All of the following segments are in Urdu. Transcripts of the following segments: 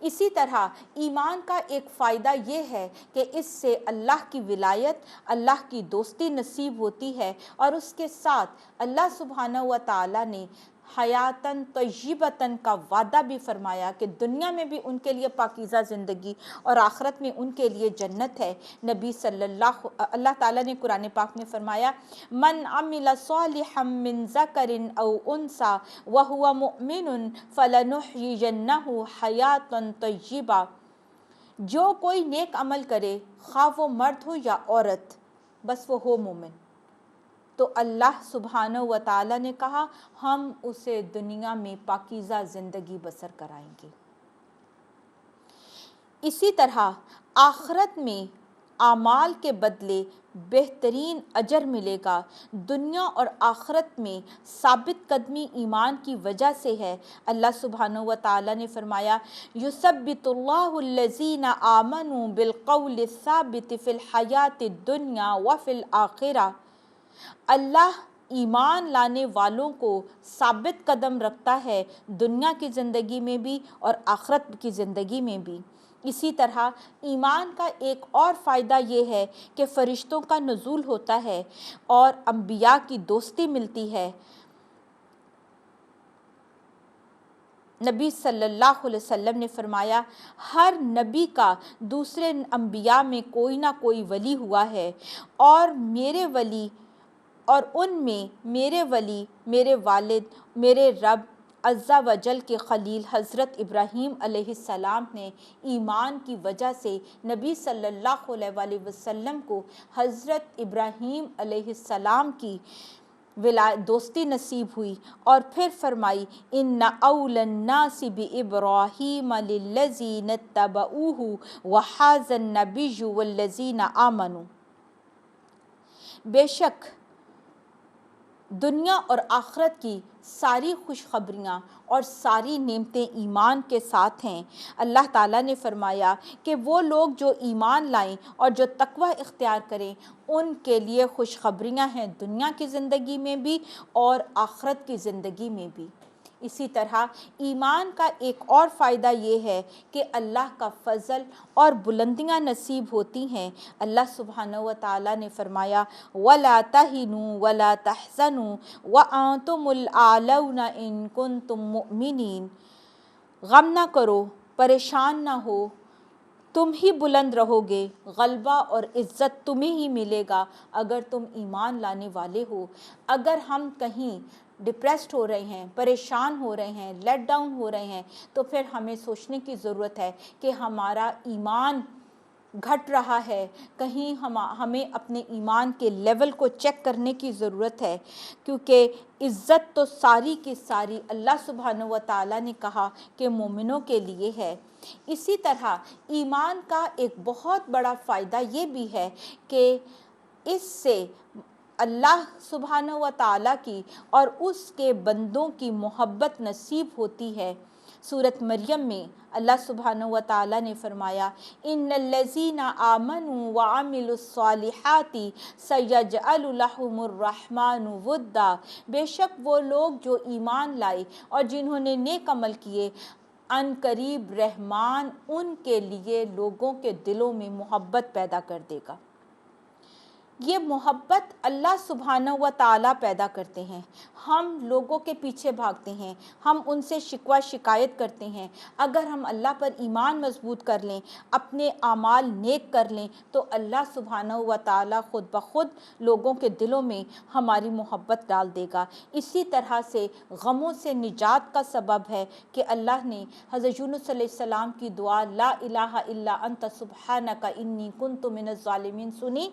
اسی طرح ایمان کا ایک فائدہ یہ ہے کہ اس سے اللہ کی ولایت، اللہ کی دوستی نصیب ہوتی ہے، اور اس کے ساتھ اللہ سبحانہ و تعالیٰ نے حیاتاً طیبتاً کا وعدہ بھی فرمایا کہ دنیا میں بھی ان کے لیے پاکیزہ زندگی اور آخرت میں ان کے لیے جنت ہے۔ نبی اللہ تعالیٰ نے قرآن پاک میں فرمایا من عمل صالحا من ذکر او انثی وہو مؤمن فلنحیینہ حیاتا طیبہ، جو کوئی نیک عمل کرے خواہ وہ مرد ہو یا عورت، بس وہ ہو مومن، تو اللہ سبحانہ و تعالیٰ نے کہا ہم اسے دنیا میں پاکیزہ زندگی بسر کرائیں گے۔ اسی طرح آخرت میں اعمال کے بدلے بہترین اجر ملے گا۔ دنیا اور آخرت میں ثابت قدمی ایمان کی وجہ سے ہے۔ اللہ سبحانہ و تعالیٰ نے فرمایا یثبت اللہ الذین آمنوا بالقول الثابت فی الحیات الدنیا وفی الآخرہ، اللہ ایمان لانے والوں کو ثابت قدم رکھتا ہے دنیا کی زندگی میں بھی اور آخرت کی زندگی میں بھی۔ اسی طرح ایمان کا ایک اور فائدہ یہ ہے کہ فرشتوں کا نزول ہوتا ہے اور انبیاء کی دوستی ملتی ہے۔ نبی صلی اللہ علیہ وسلم نے فرمایا ہر نبی کا دوسرے انبیاء میں کوئی نہ کوئی ولی ہوا ہے، اور میرے ولی اور ان میں میرے ولی میرے والد میرے رب عز و جل کے خلیل حضرت ابراہیم علیہ السلام نے ایمان کی وجہ سے نبی صلی اللہ علیہ وآلہ وسلم کو حضرت ابراہیم علیہ السلام کی دوستی نصیب ہوئی، اور پھر فرمائی ان اول الناس بابراہیم للذین اتبعوہ وہذا النبی والذین آمنوا، بے شک دنیا اور آخرت کی ساری خوشخبریاں اور ساری نعمتیں ایمان کے ساتھ ہیں۔ اللہ تعالیٰ نے فرمایا کہ وہ لوگ جو ایمان لائیں اور جو تقوی اختیار کریں ان کے لیے خوشخبریاں ہیں دنیا کی زندگی میں بھی اور آخرت کی زندگی میں بھی۔ اسی طرح ایمان کا ایک اور فائدہ یہ ہے کہ اللہ کا فضل اور بلندیاں نصیب ہوتی ہیں۔ اللہ سبحانہ و تعالیٰ نے فرمایا وَلَا تَهِنُوا وَلَا تَحْزَنُوا وَأَنْتُمُ الْأَعْلَوْنَ إِن كُنتُم مُؤْمِنِينَ، غم نہ کرو، پریشان نہ ہو، تم ہی بلند رہو گے، غلبہ اور عزت تمہیں ہی ملے گا اگر تم ایمان لانے والے ہو۔ اگر ہم کہیں ڈپریسڈ ہو رہے ہیں، پریشان ہو رہے ہیں، لیٹ ڈاؤن ہو رہے ہیں، تو پھر ہمیں سوچنے کی ضرورت ہے کہ ہمارا ایمان گھٹ رہا ہے، کہیں ہمیں اپنے ایمان کے لیول کو چیک کرنے کی ضرورت ہے، کیونکہ عزت تو ساری کی ساری اللہ سبحانہ و تعالیٰ نے کہا کہ مومنوں کے لیے ہے۔ اسی طرح ایمان کا ایک بہت بڑا فائدہ یہ بھی ہے کہ اس سے اللہ سبحانہ و تعالیٰ کی اور اس کے بندوں کی محبت نصیب ہوتی ہے۔ سورۃ مریم میں اللہ سبحانہ و تعالیٰ نے فرمایا ان الذین آمنوا وعملوا الصالحات سیجعل لهم الرحمن ودا، بے شک وہ لوگ جو ایمان لائے اور جنہوں نے نیک عمل کیے، ان قریب رحمان ان کے لیے لوگوں کے دلوں میں محبت پیدا کر دے گا۔ یہ محبت اللہ سبحانہ و تعالیٰ پیدا کرتے ہیں۔ ہم لوگوں کے پیچھے بھاگتے ہیں، ہم ان سے شکوہ شکایت کرتے ہیں۔ اگر ہم اللہ پر ایمان مضبوط کر لیں، اپنے اعمال نیک کر لیں، تو اللہ سبحانہ و تعالیٰ خود بخود لوگوں کے دلوں میں ہماری محبت ڈال دے گا۔ اسی طرح سے غموں سے نجات کا سبب ہے کہ اللہ نے حضرت یونس علیہ السلام کی دعا لا الہ الا انت سبحانک انی کنت من الظالمین سنی،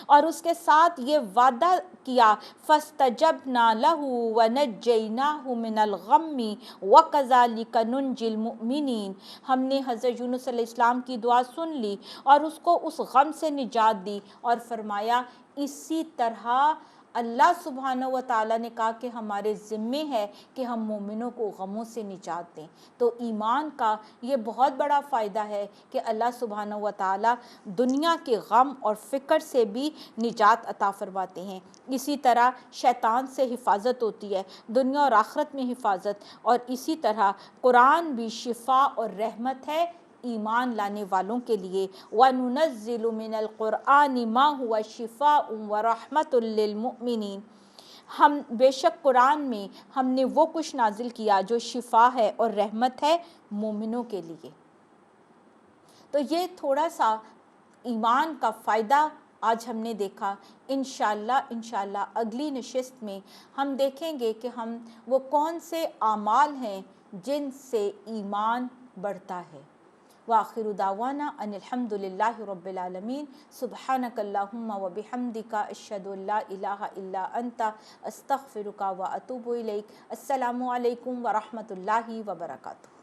اور اس کے ساتھ یہ وعدہ کیا فاستجبنا لہ ونجیناہ من الغم وکذالک ننجی المؤمنین، ہم نے حضرت یونس علیہ السلام کی دعا سن لی اور اس کو اس غم سے نجات دی، اور فرمایا اسی طرح اللہ سبحانہ و تعالیٰ نے کہا کہ ہمارے ذمے ہے کہ ہم مومنوں کو غموں سے نجات دیں۔ تو ایمان کا یہ بہت بڑا فائدہ ہے کہ اللہ سبحانہ و تعالیٰ دنیا کے غم اور فکر سے بھی نجات عطا فرماتے ہیں۔ اسی طرح شیطان سے حفاظت ہوتی ہے، دنیا اور آخرت میں حفاظت، اور اسی طرح قرآن بھی شفا اور رحمت ہے ایمان لانے والوں کے لیے۔ وَنُنَزِّلُ مِنَ الْقُرْآنِ مَا هُوَ شِفَاءٌ وَرَحْمَةٌ لِّلْمُؤْمِنِينَ، ہم بے شک قرآن میں ہم نے وہ کچھ نازل کیا جو شفا ہے اور رحمت ہے مومنوں کے لیے۔ تو یہ تھوڑا سا ایمان کا فائدہ آج ہم نے دیکھا۔ انشاءاللہ اگلی نشست میں ہم دیکھیں گے کہ ہم وہ کون سے اعمال ہیں جن سے ایمان بڑھتا ہے۔ وآخر دعوانا ان الحمد للہ رب العالمین۔ سبحانک اللہم و بحمدک اشہد ان لا الہ الا انت استغفرک و اتوب الیک۔ السلام علیکم ورحمۃ اللہ وبرکاتہ۔